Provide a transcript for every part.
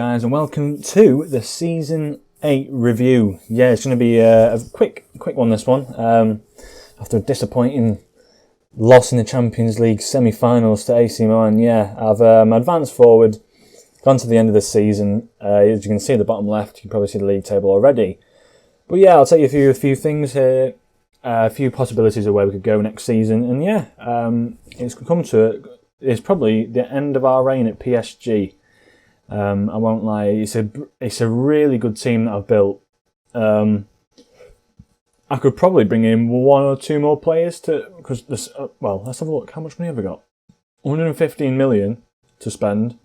guys, and welcome to the Season 8 review. Yeah, it's going to be a quick one, this one. After a disappointing loss in the Champions League semi-finals to AC Milan, yeah, I've advanced forward, gone to the end of the season. As you can see at the bottom left, you can probably see the league table already. But yeah, I'll take you through a few things here, a few possibilities of where we could go next season. And yeah, it's come to it. It's probably the end of our reign at PSG. I won't lie, it's a really good team that I've built. I could probably bring in one or two more players because this. Well, let's have a look. How much money have we got? 115 million to spend.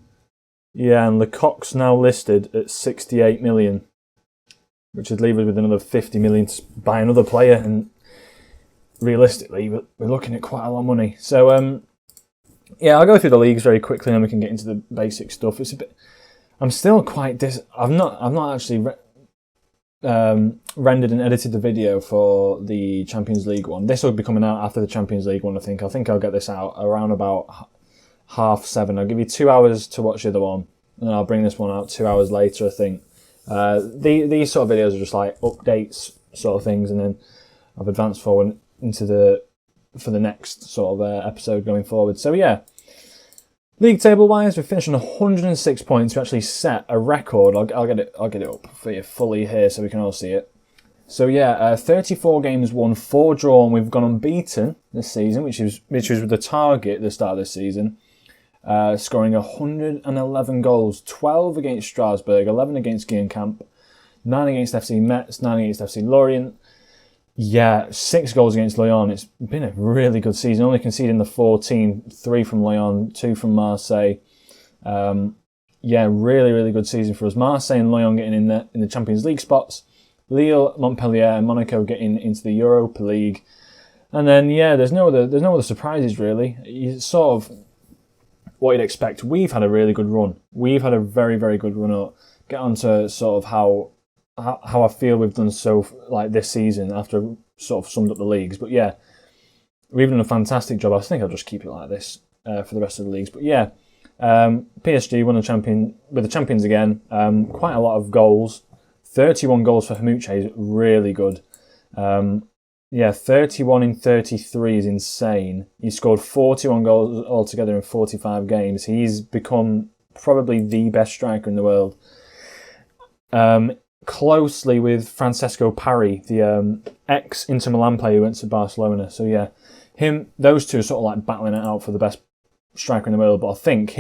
Yeah, and Lecoq's now listed at 68 million, which would leave us with another 50 million to buy another player. And realistically, we're looking at quite a lot of money. So yeah, I'll go through the leagues very quickly, and then we can get into the basic stuff. It's a bit. I'm still quite. I've not actually rendered and edited the video for the Champions League one. This will be coming out after the Champions League one. I think I'll get this out around about 7:30. I'll give you 2 hours to watch the other one, and I'll bring this one out 2 hours later. I think these sort of videos are just like updates sort of things, and then I've advanced forward into for the next sort of episode going forward. So yeah, league table wise, we're finishing 106 points. We actually set a record. I'll get it up for you fully here so we can all see it. So yeah, 34 games won, 4 drawn. We've gone unbeaten this season, which was the target at the start of this season. Scoring 111 goals, 12 against Strasbourg, 11 against Guingamp, 9 against FC Metz, 9 against FC Lorient. Yeah, 6 goals against Lyon. It's been a really good season. Only conceding the 14, 3 from Lyon, 2 from Marseille. Yeah, really, really good season for us. Marseille and Lyon getting in the Champions League spots. Lille, Montpellier, and Monaco getting into the Europa League. And then yeah, there's no other surprises really. It's sort of what you'd expect. We've had a really good run. We've had a very, very good run. I'll get on to sort of how I feel we've done so like this season after I've sort of summed up the leagues. But yeah, we've done a fantastic job. I think I'll just keep it like this for the rest of the leagues. But yeah, PSG won the champions again. Quite a lot of goals. 31 goals for Haymanager is really good. Yeah, 31 in 33 is insane. He scored 41 goals altogether in 45 games. He's become probably the best striker in the world. Closely with Francesco Parry, the ex-Inter Milan player who went to Barcelona. So yeah, those two are sort of like battling it out for the best striker in the world. But I think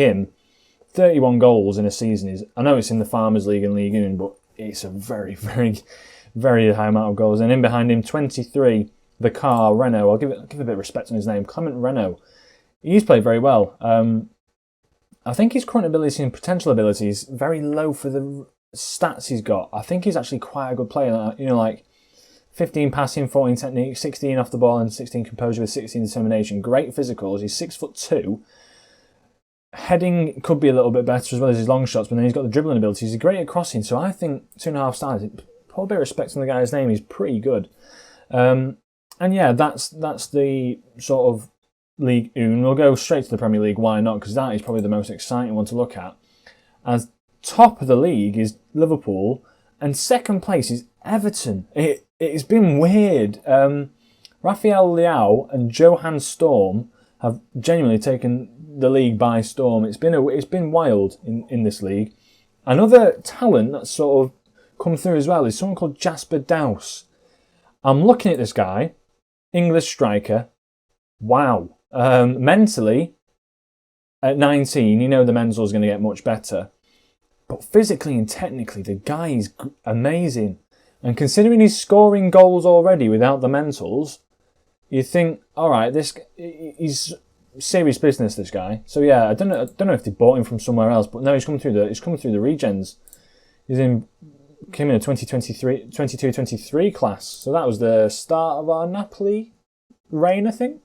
31 goals in a season is, I know it's in the Farmers League and Ligue 1, but it's a very, very, very high amount of goals. And in behind him, 23, the car, Renault. I'll give a bit of respect on his name, Clement Renault. He's played very well. I think his current ability and potential ability is very low for the stats he's got. I think he's actually quite a good player. You know, like 15 passing, 14 technique, 16 off the ball, and 16 composure with 16 determination. Great physicals. He's 6'2". Heading could be a little bit better as well as his long shots, but then he's got the dribbling ability. He's great at crossing, so I think 2.5 stars. Put a bit of respect on the guy's name. He's pretty good. And yeah, that's the sort of Ligue 1. We'll go straight to the Premier League. Why not? Because that is probably the most exciting one to look at. As top of the league is Liverpool, and second place is Everton. It's been weird. Rafael Leao and Johan Storm have genuinely taken the league by storm. It's been wild in this league. Another talent that's sort of come through as well is someone called Jasper Douse. I'm looking at this guy, English striker. Wow. Mentally, at 19, you know the mental is going to get much better. But physically and technically, the guy is amazing. And considering he's scoring goals already without the mentals, you think, all right, he's serious business, this guy. So yeah, I don't know if they bought him from somewhere else, but no, he's coming through the regens. Came in a 22-23 class. So that was the start of our Napoli reign, I think.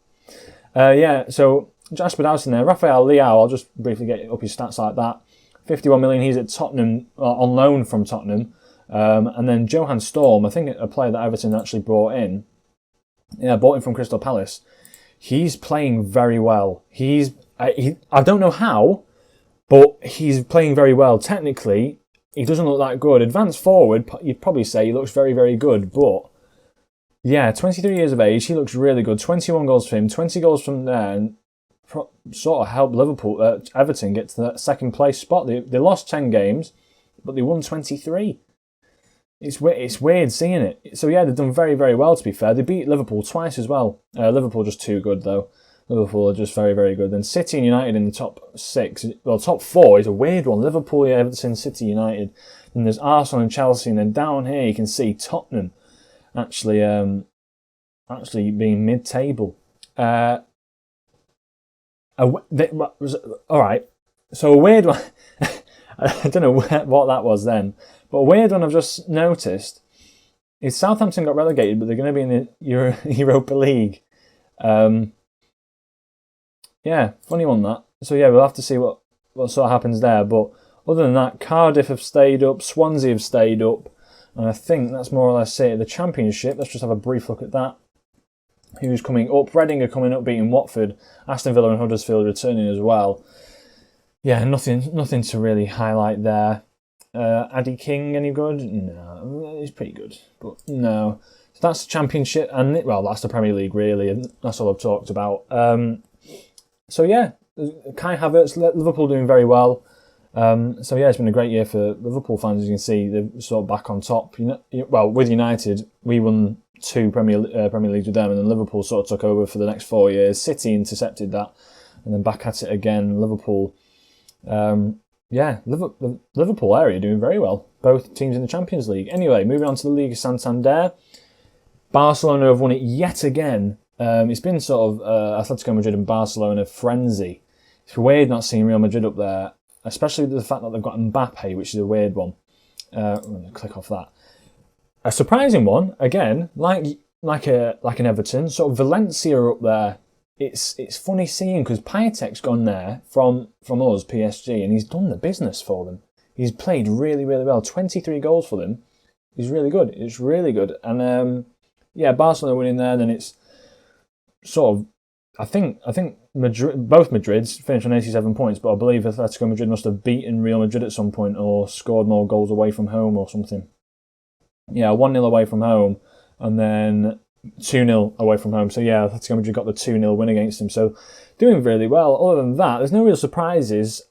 Yeah, so Jasper Douse in there. Rafael Leao, I'll just briefly get up his stats like that. 51 million, he's at Tottenham, on loan from Tottenham. And then Johan Storm, I think a player that Everton actually brought in. Yeah, bought him from Crystal Palace. He's playing very well. I don't know how, but he's playing very well. Technically, he doesn't look that good. Advanced forward, you'd probably say he looks very, very good, but yeah, 23 years of age, he looks really good. 21 goals for him, 20 goals from there, and sort of helped Everton get to that second place spot. They lost 10 games, but they won 23. It's weird seeing it. So yeah, they've done very, very well, to be fair. They beat Liverpool twice as well. Liverpool just too good, though. Liverpool are just very, very good. Then City and United in the top 6. Well, top 4 is a weird one. Liverpool, Everton, City, United. Then there's Arsenal and Chelsea. And then down here you can see Tottenham actually being mid-table. All right. So a weird one. I don't know what that was then. But a weird one I've just noticed is Southampton got relegated, but they're going to be in the Europa League. Yeah, funny one that. So yeah, we'll have to see what sort of happens there. But other than that, Cardiff have stayed up, Swansea have stayed up, and I think that's more or less it. The Championship, let's just have a brief look at that. Who's coming up? Reading are coming up, beating Watford. Aston Villa and Huddersfield returning as well. Yeah, nothing to really highlight there. Addy King, any good? No, he's pretty good, but no. So that's the Championship, and that's the Premier League really, and that's all I've talked about. So yeah, Kai Havertz, Liverpool doing very well. So yeah, it's been a great year for Liverpool fans. As you can see, they're sort of back on top. With United, we won 2 Premier Leagues with them, and then Liverpool sort of took over for the next 4 years. City intercepted that, and then back at it again. Liverpool. Liverpool area doing very well. Both teams in the Champions League. Anyway, moving on to the Liga Santander. Barcelona have won it yet again. It's been sort of Atletico Madrid and Barcelona frenzy. It's weird not seeing Real Madrid up there, especially the fact that they've got Mbappe, which is a weird one. I'm going to click off that. A surprising one, again, like an Everton, sort of Valencia up there. It's funny seeing, because Piatek's gone there from us, PSG, and he's done the business for them. He's played really, really well. 23 goals for them. He's really good. It's really good. And Barcelona winning there, then it's sort of, I think Madrid, both Madrids finished on 87 points, but I believe Atletico Madrid must have beaten Real Madrid at some point or scored more goals away from home or something. Yeah, 1-0 away from home, and then 2-0 away from home. So yeah, Atletico Madrid got the 2-0 win against them. So doing really well. Other than that, there's no real surprises.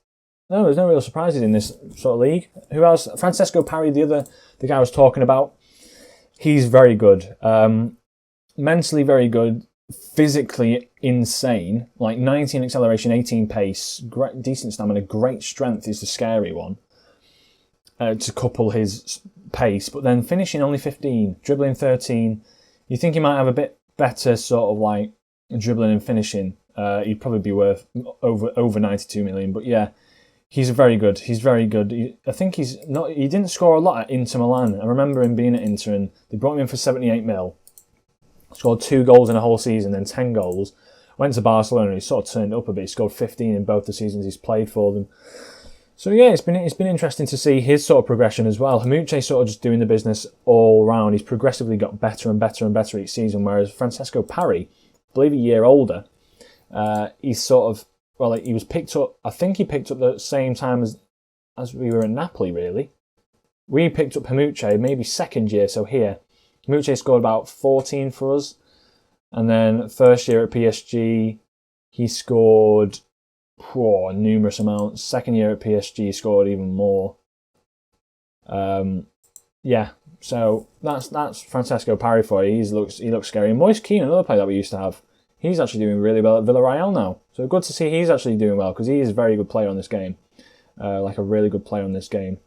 No, there's no real surprises in this sort of league. Who else? Francesco Parry, the guy I was talking about. He's very good. Mentally very good. Physically insane. Like 19 acceleration, 18 pace. Great, decent stamina. Great strength is the scary one. To couple his pace. But then finishing only 15. Dribbling 13. You think he might have a bit better sort of like dribbling and finishing. He'd probably be worth over 92 million. But yeah, he's very good. He's very good. I think he didn't score a lot at Inter Milan. I remember him being at Inter and they brought him in for 78 mil. Scored 2 goals in a whole season, then 10 goals. Went to Barcelona and he sort of turned up a bit. He scored 15 in both the seasons he's played for them. So yeah, it's been interesting to see his sort of progression as well. Hamuche sort of just doing the business all round. He's progressively got better and better and better each season, whereas Francesco Parry, I believe a year older, he's sort of, he was picked up, I think he picked up the same time as we were in Napoli, really. We picked up Hamuche maybe second year, so here. Hamuche scored about 14 for us, and then first year at PSG, he scored numerous amounts. Second year at PSG, scored even more. So that's Francesco Parry for you. He looks scary. And Moise Kean, another player that we used to have, he's actually doing really well at Villarreal now. So good to see he's actually doing well, because he is a very good player on this game. A really good player on this game.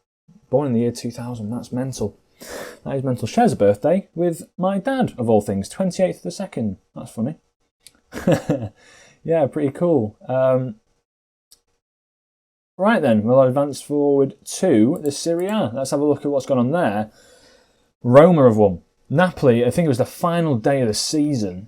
Born in the year 2000, that's mental. That is mental. Shares a birthday with my dad, of all things, 28th of the 2nd. That's funny. Yeah, pretty cool. Right then, we'll advance forward to the Serie A. Let's have a look at what's gone on there. Roma have won. Napoli, I think it was the final day of the season,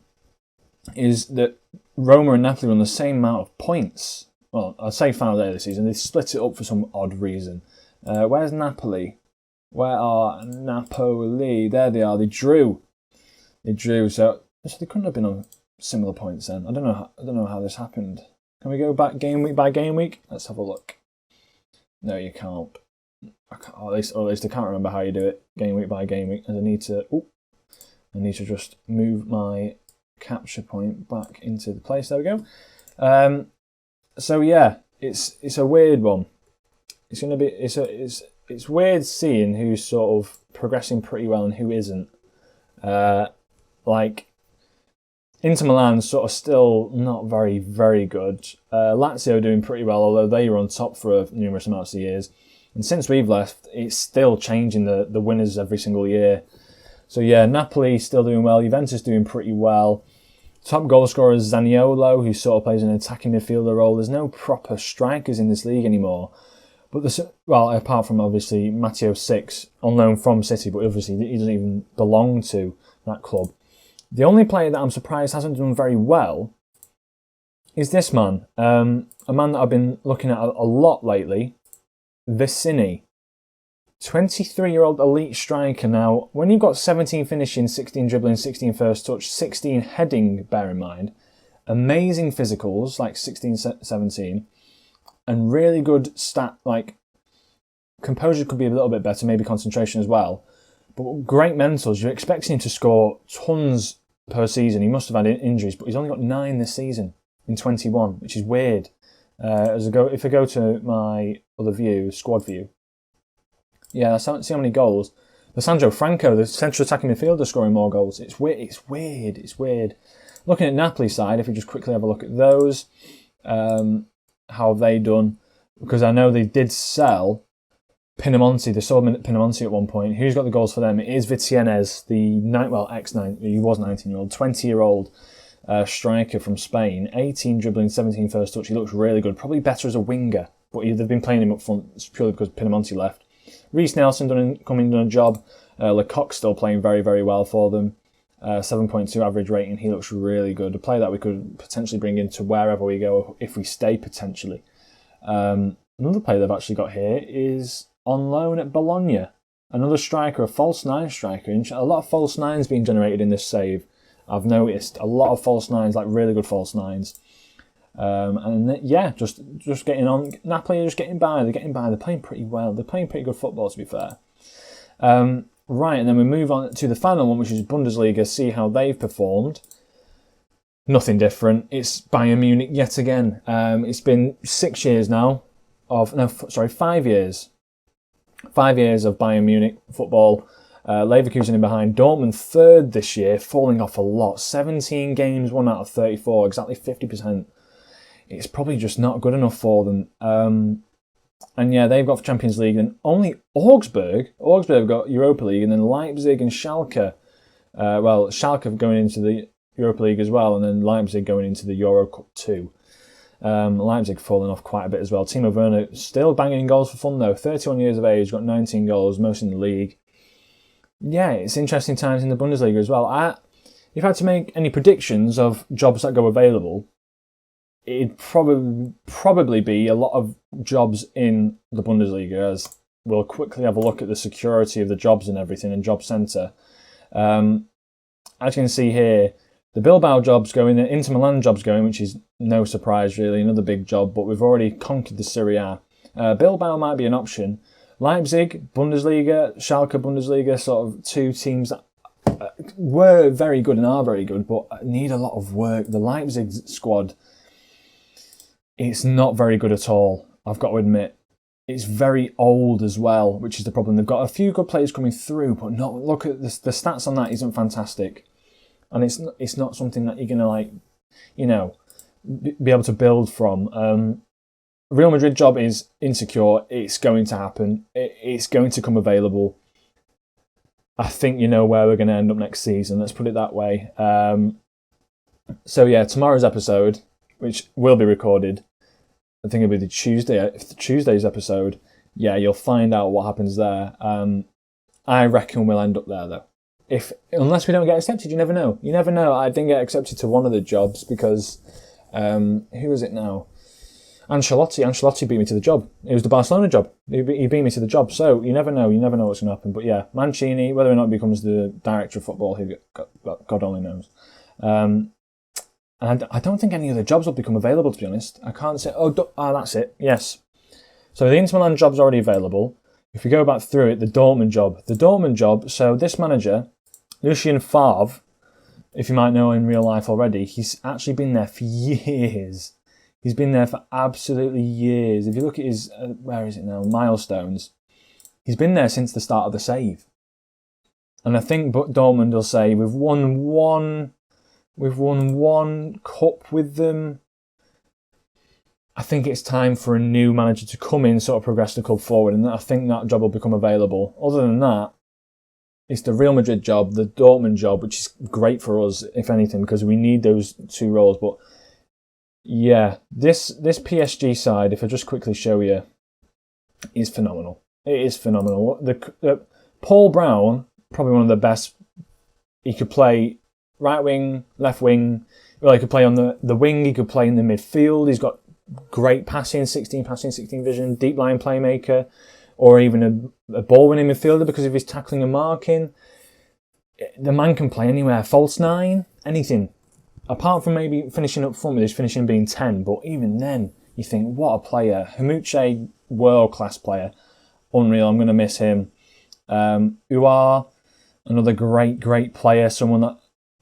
is that Roma and Napoli were on the same amount of points. Well, I'll say final day of the season. They split it up for some odd reason. Where's Napoli? Where are Napoli? There they are. They drew. So they couldn't have been on similar points then. I don't know how this happened. Can we go back game week by game week? Let's have a look. No, you can't. Or at least I can't remember how you do it game week by game week. And I need to just move my capture point back into the place. There we go. So yeah, it's a weird one. It's weird seeing who's sort of progressing pretty well and who isn't. Like Inter Milan's sort of still not very, very good. Lazio doing pretty well, although they were on top for numerous amounts of years. And since we've left, it's still changing the winners every single year. So yeah, Napoli still doing well. Juventus doing pretty well. Top goal scorer is Zaniolo, who sort of plays an attacking midfielder role. There's no proper strikers in this league anymore. But apart from obviously Matteo Six, on loan from City, but obviously he doesn't even belong to that club. The only player that I'm surprised hasn't done very well is this man. A man that I've been looking at a lot lately, Vicini. 23-year-old elite striker. Now, when you've got 17 finishing, 16 dribbling, 16 first touch, 16 heading, bear in mind, amazing physicals, like 16, 17, and really good like, composure could be a little bit better, maybe concentration as well. But great mentals. You're expecting him to score tons per season. He must have had injuries, but he's only got 9 this season in 21, which is weird. If I go to my other view, squad view, yeah, see how many goals. Sandro Franco, the central attacking midfielder, scoring more goals. It's weird. Looking at Napoli's side, if we just quickly have a look at those, how have they done? Because I know they did sell Pinamonti. They sold Pinamonti at one point. Who's got the goals for them? It is Vitienes, the he was 19-year-old, 20-year-old striker from Spain. 18 dribbling, 17 first touch. He looks really good. Probably better as a winger, but they've been playing him up front purely because Pinamonti left. Reece Nelson done a job. Lecoq's still playing very, very well for them. 7.2 average rating. He looks really good. A player that we could potentially bring into wherever we go if we stay potentially. Another player they've actually got here is on loan at Bologna. Another striker, a false nine striker. A lot of false nines being generated in this save. I've noticed a lot of false nines, like really good false nines. Just getting on. Napoli are just getting by. They're getting by. They're playing pretty well. They're playing pretty good football, to be fair. Right, and then we move on to the final one, which is Bundesliga. See how they've performed. Nothing different. It's Bayern Munich yet again. It's been 5 years. 5 years. 5 years of Bayern Munich football. Leverkusen in behind. Dortmund third this year, falling off a lot. 17 games, 1 out of 34, exactly 50%. It's probably just not good enough for them. And yeah, they've got Champions League, and only Augsburg have got Europa League, and then Leipzig and Schalke. Schalke going into the Europa League as well, and then Leipzig going into the Euro Cup too. Leipzig falling off quite a bit as well. Timo Werner still banging goals for fun though. 31 years of age, got 19 goals, most in the league. Yeah, it's interesting times in the Bundesliga as well. If I had to make any predictions of jobs that go available, it'd probably be a lot of jobs in the Bundesliga, as we'll quickly have a look at the security of the jobs and everything and job centre. As you can see here, the Bilbao job's going, the Inter Milan job's going, which is no surprise really, another big job, but we've already conquered the Serie A. Bilbao might be an option. Leipzig, Bundesliga, Schalke, Bundesliga, sort of two teams that were very good and are very good, but need a lot of work. The Leipzig squad, it's not very good at all, I've got to admit. It's very old as well, which is the problem. They've got a few good players coming through, but look at the stats on that isn't fantastic. And it's not something that you're going to, be able to build from. Real Madrid job is insecure. It's going to happen. It's going to come available. I think you know where we're going to end up next season. Let's put it that way. So yeah, tomorrow's episode, which will be recorded, I think it'll be Tuesday's episode. Yeah, you'll find out what happens there. I reckon we'll end up there though. Unless we don't get accepted, you never know. You never know. I didn't get accepted to one of the jobs because who is it now? Ancelotti beat me to the job. It was the Barcelona job. He beat me to the job. So you never know. You never know what's going to happen. But yeah, Mancini, whether or not he becomes the director of football, God only knows. And I don't think any other jobs will become available, to be honest. I can't say, that's it. Yes. So the Inter Milan job's already available. if we go back through it, the Dortmund job. So this manager, Lucien Favre, if you might know in real life already, he's actually been there for years. He's been there for absolutely years. If you look at his, where is it now, milestones, he's been there since the start of the save. And I think Dortmund will say, we've won one cup with them. I think it's time for a new manager to come in, sort of progress the club forward, and I think that job will become available. Other than that, it's the Real Madrid job, the Dortmund job, which is great for us, if anything, because we need those two roles. But yeah, this PSG side, if I just quickly show you, is phenomenal. It is phenomenal. Paul Brown, probably one of the best. He could play right wing, left wing. Well, he could play on the wing. He could play in the midfield. He's got great passing, 16 vision, deep line playmaker, or even a ball-winning midfielder because of his tackling and marking. The man can play anywhere. False 9, anything. Apart from maybe finishing up front with his finishing being 10, but even then, you think, what a player. Haymanager, world-class player. Unreal, I'm going to miss him. Uar, another great player, someone that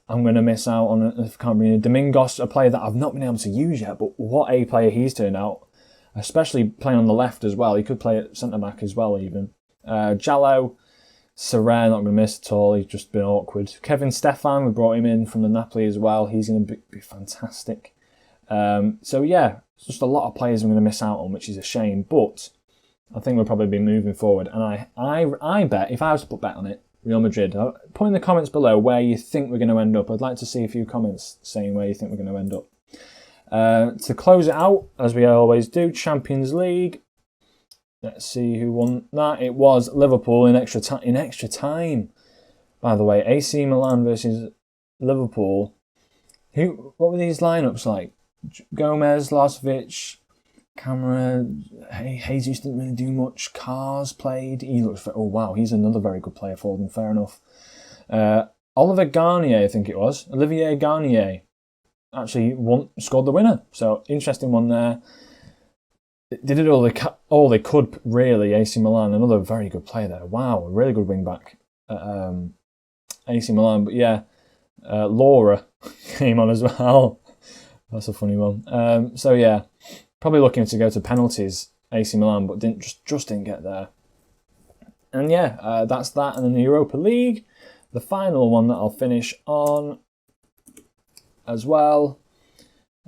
I'm going to miss out on. I can't remember. Domingos, a player that I've not been able to use yet, but what a player he's turned out. Especially playing on the left as well. He could play at centre-back as well, even. Jallo, Serre, not going to miss at all. He's just been awkward. Kevin Stefan, we brought him in from the Napoli as well. He's going to be fantastic. So yeah, it's just a lot of players I'm going to miss out on, which is a shame. But I think we'll probably be moving forward. And I bet, if I was to put bet on it, Real Madrid. Put in the comments below where you think we're going to end up. I'd like to see a few comments saying where you think we're going to end up. To close it out, as we always do, Champions League. Let's see who won that. It was Liverpool in extra time. By the way, AC Milan versus Liverpool. What were these lineups like? Gomez, Lazovic, Camera, Jesus didn't really do much. Cars played. He looks. Oh wow, he's another very good player for them. Fair enough. Olivier Garnier, I think it was. Olivier Garnier actually scored the winner. So interesting one there. They did all they could really. AC Milan, another very good player there. Wow, a really good wing back at AC Milan. But yeah, Laura came on as well. That's a funny one. So yeah. Probably looking to go to penalties, AC Milan, but just didn't get there. And yeah, that's that. And then the Europa League, the final one that I'll finish on as well.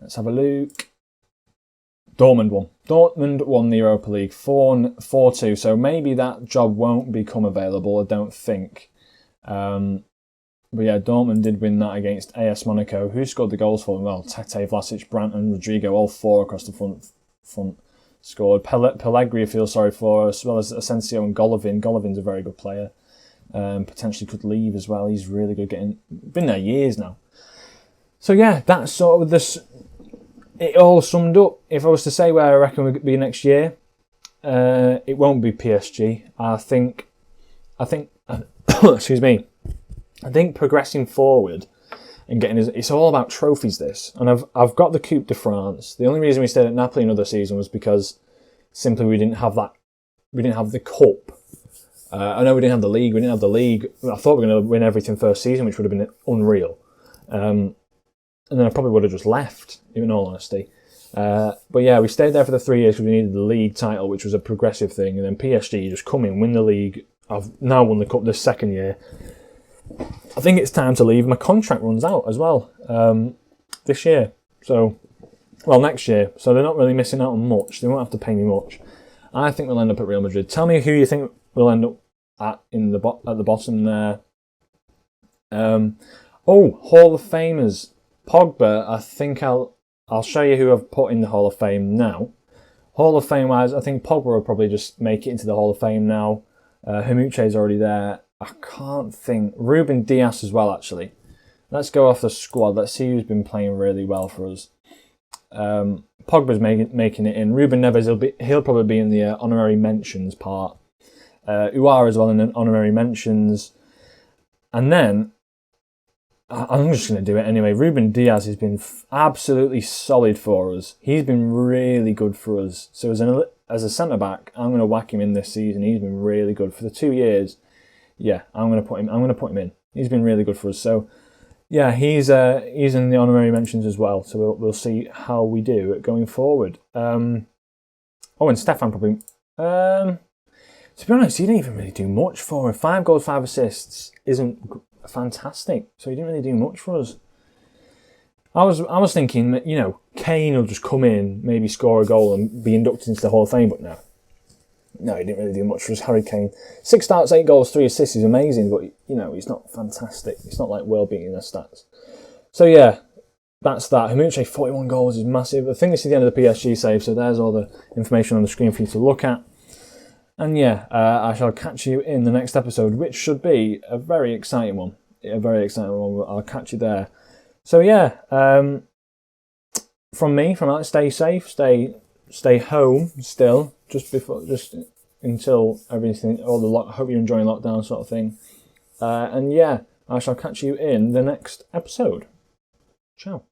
Let's have a look. Dortmund won. Dortmund won the Europa League 4-2. So maybe that job won't become available, I don't think. But yeah, Dortmund did win that against AS Monaco. Who scored the goals for them? Well, Tete, Vlasic, Brandt and Rodrigo, all four across the front scored. Pellegrini, I feel sorry for, as well as Asensio and Golovin. Golovin's a very good player. Potentially could leave as well. He's really good been there years now. So yeah, that's sort of it all summed up. If I was to say where I reckon we'll be next year, it won't be PSG. I think excuse me. I think progressing forward and it's all about trophies. This, and I've got the Coupe de France. The only reason we stayed at Napoli another season was because simply we didn't have that. We didn't have the cup. I know we didn't have the league. We didn't have the league. I thought we were going to win everything first season, which would have been unreal. And then I probably would have just left, in all honesty. But yeah, we stayed there for the 3 years because we needed the league title, which was a progressive thing. And then PSG just come in, win the league. I've now won the cup this second year. I think it's time to leave. My contract runs out as well this year. Next year. So they're not really missing out on much. They won't have to pay me much. I think we'll end up at Real Madrid. Tell me who you think we'll end up at the bottom there. Hall of Famers. Pogba, I think I'll show you who I've put in the Hall of Fame now. Hall of Fame wise, I think Pogba will probably just make it into the Hall of Fame now. Haymanager's already there. I can't think. Ruben Dias as well, actually. Let's go off the squad. Let's see who's been playing really well for us. Pogba's making it in. Ruben Neves, he'll probably be in the honorary mentions part. Uar as well in the honorary mentions. And then, I'm just going to do it anyway. Ruben Dias has been absolutely solid for us. He's been really good for us. So as as a centre-back, I'm going to whack him in this season. He's been really good. For the 2 years, yeah, I'm going to put him in. He's been really good for us. So, yeah, he's in the honorary mentions as well. So we'll see how we do going forward. And Stefan probably... to be honest, he didn't even really do much for him. 5 goals, 5 assists isn't fantastic. So he didn't really do much for us. I was thinking that, Kane will just come in, maybe score a goal and be inducted into the Hall of Fame, but no. No, he didn't really do much for us. Harry Kane. 6 starts, 8 goals, 3 assists is amazing, but, he's not fantastic. It's not like world-beating their stats. So, yeah, that's that. Haymanager, 41 goals is massive. I think this is the end of the PSG save, so there's all the information on the screen for you to look at. And, yeah, I shall catch you in the next episode, which should be a very exciting one. I'll catch you there. So yeah, from Alex, stay safe, stay home still, just until everything, hope you're enjoying lockdown sort of thing. And yeah, I shall catch you in the next episode. Ciao.